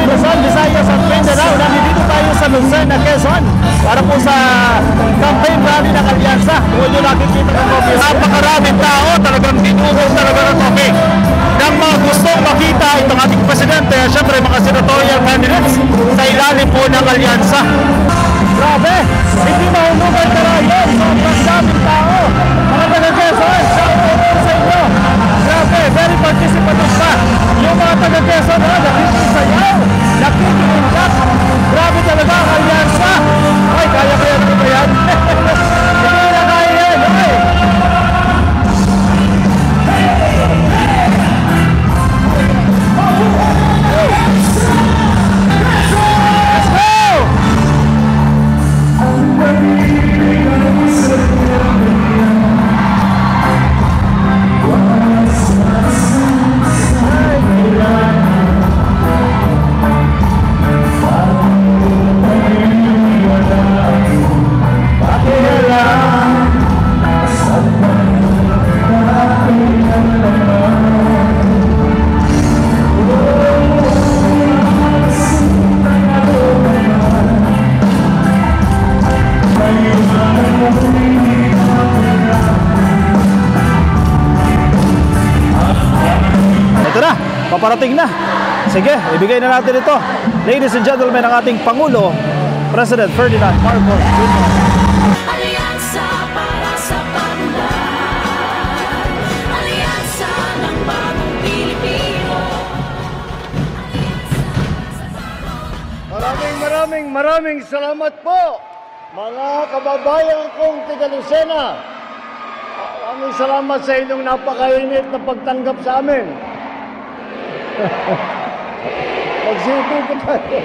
Luzon, Visayas at Mindanao. Nandito tayo sa Lucena, Quezon para po sa campaign rally ng Alyansa. Kung nyo nakikita ng mga napakaraming tao, talagang dinugong talaga ng topic ng mga gustong makita itong ating presidente, syempre mga senatorial candidates sa ilalim po ng Alyansa. Grabe, hindi mahulugan na yun. Sobrang daming tao. Mga taga-Quezon, shout out po sa inyo. Grabe, very participative pa. Yung mga taga-Quezon, nakikisayaw, nakikiingat. Grabe talaga ang Alyansa. Ay, kaya-kaya naman ba yan? Hindi na kaya yan. Ay! Paparating na. Sige, ibigay na natin ito. Ladies and gentlemen, ang ating Pangulo, President Ferdinand Marcos Jr. Alyansa para sa paglaban. Alyansa ng bagong Pilipino. Maraming salamat po, mga kababayan kong taga Lucena. Maraming salamat sa inyong napakainit na pagtanggap sa amin. Magsipo po tayo.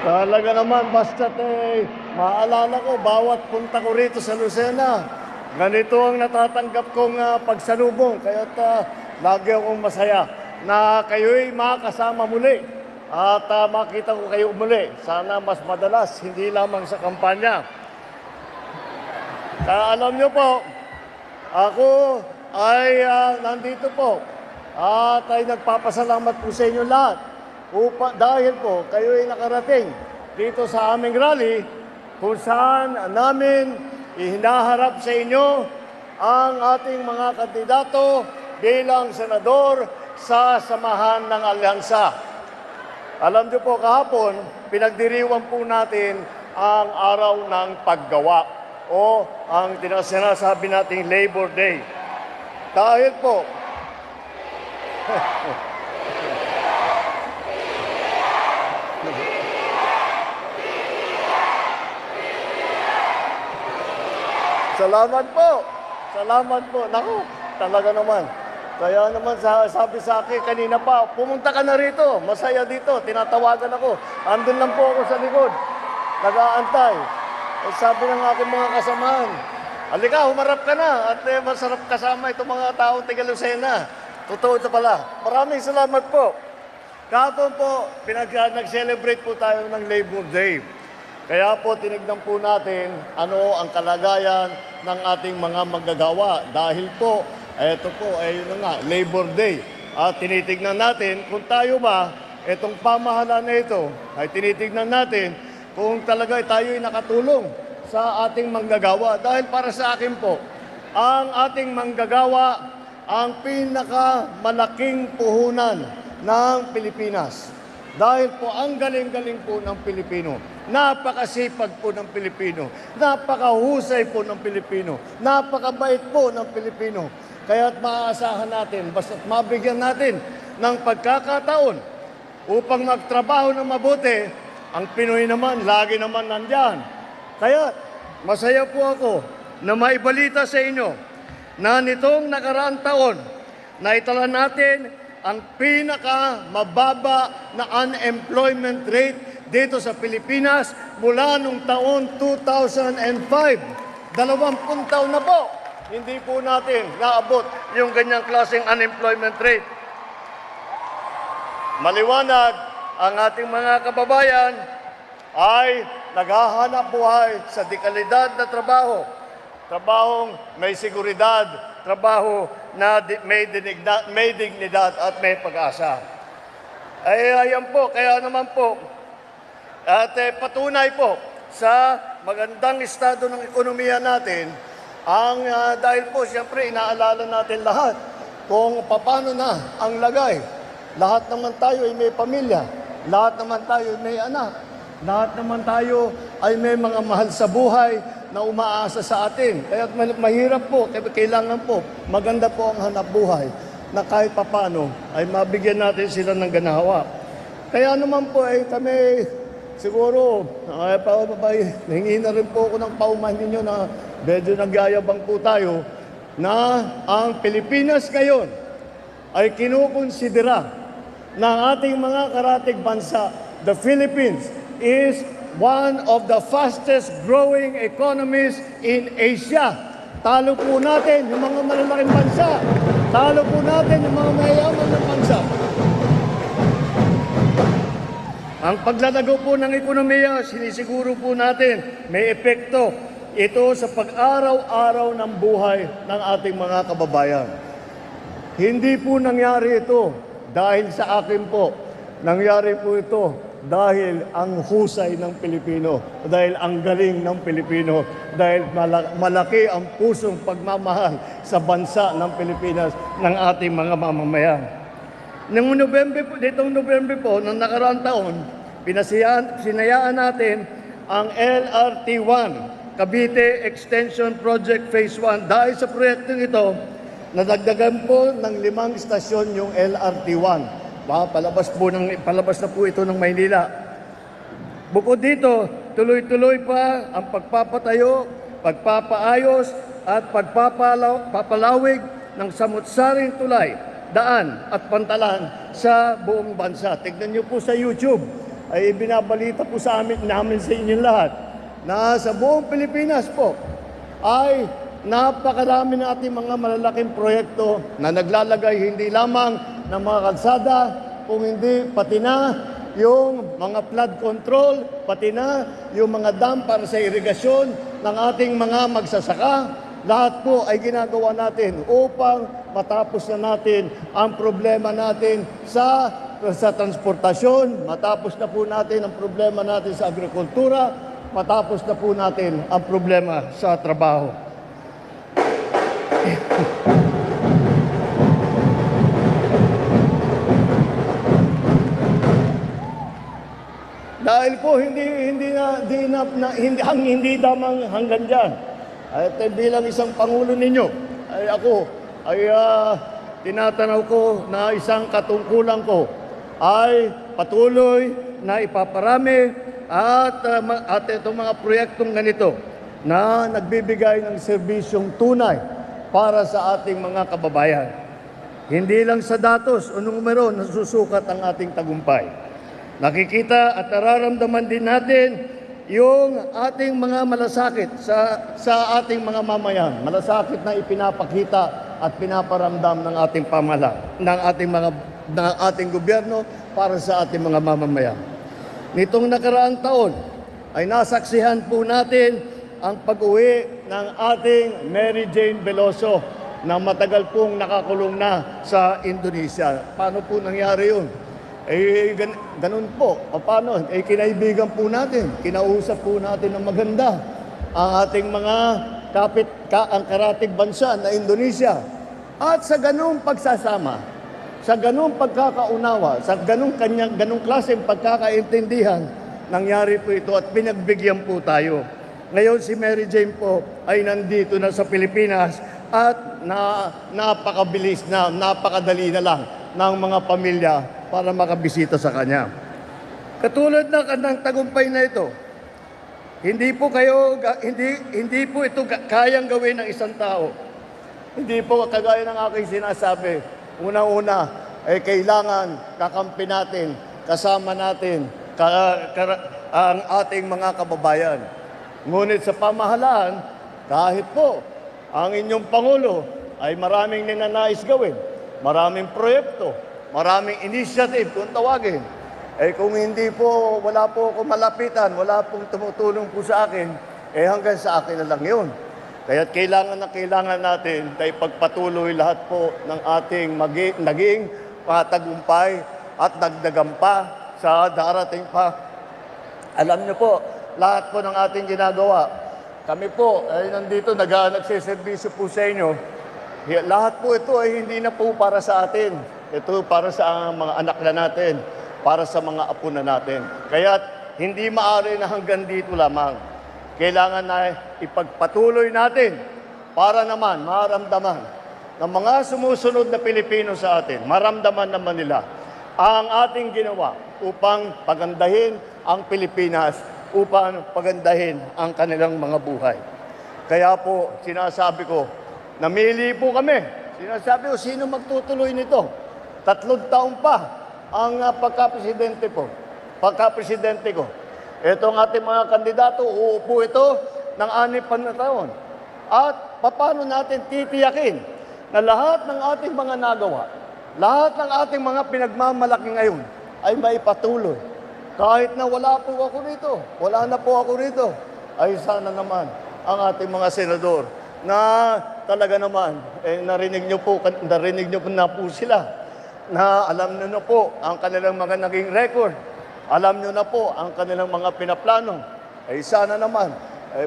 Talaga naman, basta't maalala ko, bawat punta ko rito sa Lucena, ganito ang natatanggap kong pagsalubong. Kaya't lagi akong masaya na kayo'y makasama muli at makita ko kayo muli. Sana mas madalas, hindi lamang sa kampanya. Alam nyo po, ako ay nandito po at ay nagpapasalamat po sa inyo lahat dahil po kayo ay nakarating dito sa aming rally kung saan namin ihinaharap sa inyo ang ating mga kandidato bilang senador sa samahan ng Alyansa. Alam niyo po, kahapon pinagdiriwang po natin ang araw ng paggawa o ang sinasabi nating Labor Day. Dahil po, salamat po. Naku, talaga naman. Kaya naman sabi sa akin kanina pa, pumunta ka na rito, masaya dito, tinatawagan ako. Andun lang po ako sa likod, nag-aantay. Sabi ng aking mga kasamahan, halika, humarap ka na at masarap kasama itong mga taong taga Lucena. Totoo ito pala. Maraming salamat po. Kahapon po, nag-celebrate po tayo ng Labor Day. Kaya po, tinignan po natin ano ang kalagayan ng ating mga manggagawa. Dahil po, ito po, ayun na nga, Labor Day. At tinitignan natin kung tayo ba, itong pamahalaan na ito, ay tinitignan natin kung talaga tayo'y nakatulong sa ating manggagawa. Dahil para sa akin po, ang ating manggagawa ang pinakamalaking puhunan ng Pilipinas. Dahil po ang galing-galing po ng Pilipino, napakasipag po ng Pilipino, napakahusay po ng Pilipino, napakabait po ng Pilipino. Kaya't maaasahan natin, basta't mabigyan natin ng pagkakataon upang magtrabaho ng mabuti. Ang Pinoy naman, lagi naman nandyan. Kaya, masaya po ako na maibalita sa inyo na nitong nakaraang taon, naitala natin ang pinakamababa na unemployment rate dito sa Pilipinas mula nung taon 2005. 20 taon na po, hindi po natin naabot yung ganyang klaseng unemployment rate. Maliwanag, ang ating mga kababayan ay naghahanap buhay sa dekalidad na trabaho. trabahong may seguridad, trabaho na may dignidad at may pag-asa. Ay ayan po, kaya naman po, at patunay po sa magandang estado ng ekonomiya natin, dahil po siyempre inaalala natin lahat kung paano na ang lagay. Lahat naman tayo ay may pamilya, lahat naman tayo ay may anak, lahat naman tayo ay may mga mahal sa buhay na umaasa sa atin. Kaya mahirap po, kailangan po, maganda po ang hanap buhay na kahit papano ay mabigyan natin sila ng ganawa. Kaya naman po ay kami siguro, hingi na rin po ako ng pauman ninyo na medyo nagyayabang po tayo na ang Pilipinas ngayon ay kinukonsidera ng ating mga karatig bansa. The Philippines is one of the fastest growing economies in Asia. Talo po natin yung mga malalaking bansa. Talo po natin yung mga mayayaman ng bansa. Ang paglalago po ng ekonomiya, sinisiguro po natin may epekto ito sa pag-araw-araw ng buhay ng ating mga kababayan. Hindi po nangyari ito dahil sa akin po. Nangyari po ito dahil ang husay ng Pilipino, dahil ang galing ng Pilipino, dahil malaki ang pusong pagmamahal sa bansa ng Pilipinas ng ating mga mamamayan. Noong ditong November po, ng nakaraang taon, sinayaan natin ang LRT1, Cavite Extension Project Phase 1. Dahil sa proyektong ito, nadagdagan po ng 5 istasyon yung LRT1. Palabas na po ito ng Maynila. Bukod dito, tuloy-tuloy pa ang pagpapatayo, pagpapaayos at pagpapalawig ng samut-saring tulay, daan at pantalan sa buong bansa. Tignan niyo po sa YouTube, ay binabalita po namin sa inyo lahat na sa buong Pilipinas po ay napakarami na ating mga malalaking proyekto na naglalagay hindi lamang ng mga kalsada, kung hindi pati na yung mga flood control, pati na yung mga dam para sa irigasyon ng ating mga magsasaka. Lahat po ay ginagawa natin upang matapos na natin ang problema natin sa transportasyon, matapos na po natin ang problema natin sa agrikultura, matapos na po natin ang problema sa trabaho. Dahil po hindi damang hanggang diyan. At bilang isang pangulo ninyo, ay ako ay tinatanaw ko na isang katungkulan ko ay patuloy na ipaparami at itong mga proyektong ganito na nagbibigay ng serbisyong tunay para sa ating mga kababayan. Hindi lang sa datos o numero nasusukat ang ating tagumpay. Nakikita at nararamdaman din natin yung ating mga malasakit sa ating mga mamayan. Malasakit na ipinapakita at pinaparamdam ng ating ng ating gobyerno para sa ating mga mamamayan. Nitong nakaraang taon ay nasaksihan po natin ang pag-uwi ng ating Mary Jane Veloso na matagal pong nakakulong na sa Indonesia. Paano po nangyari yun? Ganun po. Paano? Kinaibigan po natin. Kinausap po natin ng maganda ang ating mga ang karatig bansa na Indonesia. At sa ganung pagsasama, sa ganung pagkakaunawa, sa ganung klaseng pagkakaintindihan, nangyari po ito at pinagbigyan po tayo. Ngayon si Mary Jane po ay nandito na sa Pilipinas at napakabilis na, napakadali na lang ng mga pamilya para makabisita sa kanya. Katulad ng tagumpay na ito, hindi po ito kayang gawin ng isang tao. Hindi po kagaya ng aking sinasabi. Una-una ay kailangan kakampi natin, kasama natin ang ating mga kababayan. Ngunit sa pamahalaan, kahit po ang inyong Pangulo ay maraming ninanais gawin, maraming proyekto, maraming initiative kung tawagin. Kung hindi po, wala po ako malapitan, wala pong tumutulong po sa akin, hanggang sa akin na lang yun. Kaya kailangan natin na ipagpatuloy lahat po ng ating naging patagumpay at dagdagan pa sa darating pa. Alam niyo po, lahat po ng ating ginagawa, kami po ay nandito, nagsiservisyo po sa inyo. Lahat po ito ay hindi na po para sa atin. Ito para sa mga anak na natin, para sa mga apo na natin. Kaya hindi maaari na hanggang dito lamang. Kailangan na ipagpatuloy natin para naman maramdaman ng mga sumusunod na Pilipino sa atin, maramdaman naman nila ang ating ginawa upang pagandahin ang Pilipinas, upang pagandahin ang kanilang mga buhay. Kaya po, sinasabi ko, namili po kami. Sinasabi ko, sino magtutuloy nito? 3 taon pa ang pagka-presidente ko. Ito ang ating mga kandidato, uupo ito ng 6 na taon. At paano natin titiyakin na lahat ng ating mga nagawa, lahat ng ating mga pinagmamalaki ngayon ay maipatuloy. Kahit na wala po ako rito, wala na po ako rito, ay sana naman ang ating mga senador na talaga naman, narinig nyo po na po sila, na alam nyo na po ang kanilang mga naging record. Alam nyo na po ang kanilang mga pinaplano. Ay sana naman,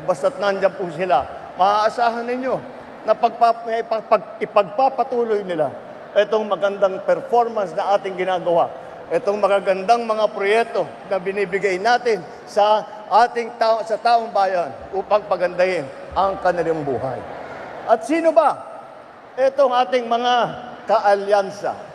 basta't nandyan po sila, maaasahan ninyo na ipagpapatuloy nila itong magandang performance na ating ginagawa. Itong magagandang mga proyekto na binibigay natin sa sa taong bayan upang pagandahin ang kanilang buhay. At sino ba? Itong ating mga kaalyansa.